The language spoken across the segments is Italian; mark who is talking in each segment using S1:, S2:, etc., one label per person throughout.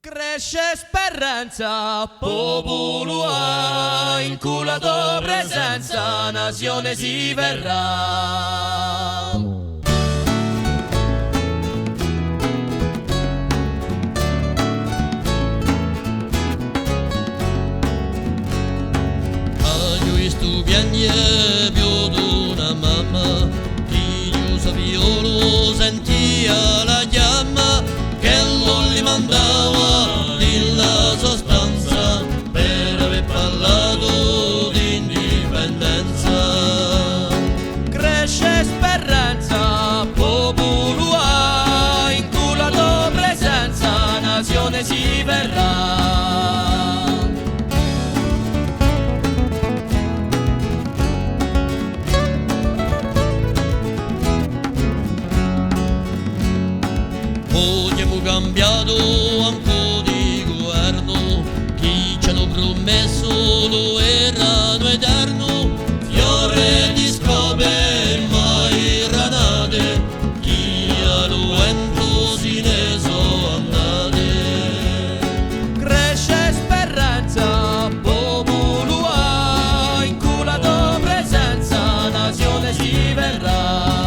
S1: Cresce speranza, popolo ha, in culla tua presenza, nazione si verrà.
S2: Piagne più d'una mamma, chi violo sentia la chiama che non gli mandava nella sostanza per aver parlato di indipendenza.
S1: Cresce speranza, popolo ha, in culla tua presenza, nazione si verrà.
S2: Abbiamo cambiato anche di governo, chi ci hanno promesso lo erano eterno, fiore di scope mai granate, chi a lo entro si ne so andate.
S1: Cresce speranza, popolo ha, in culla tua presenza, nazione si verrà.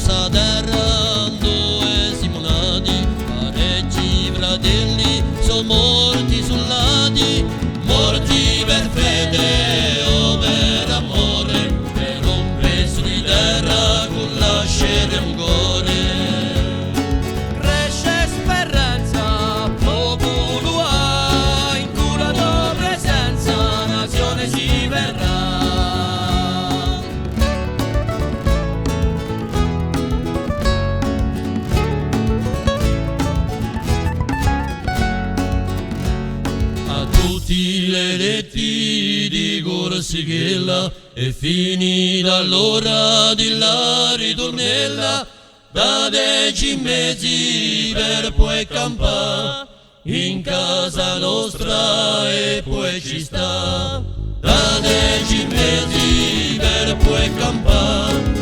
S2: Sa terra dove siamo nati, parecchi fratelli sono morti soldati, morti per fede o per amore, per un pezzo di terra con l'ascere un cuore.
S1: Cresce speranza, popolo ha, in culla tua presenza, nazione si verrà.
S2: Tutti le letti di Corsichella è finita l'ora di la ritornella, da 10 mesi per poi campare in casa nostra e poi ci sta, da 10 mesi per poi campare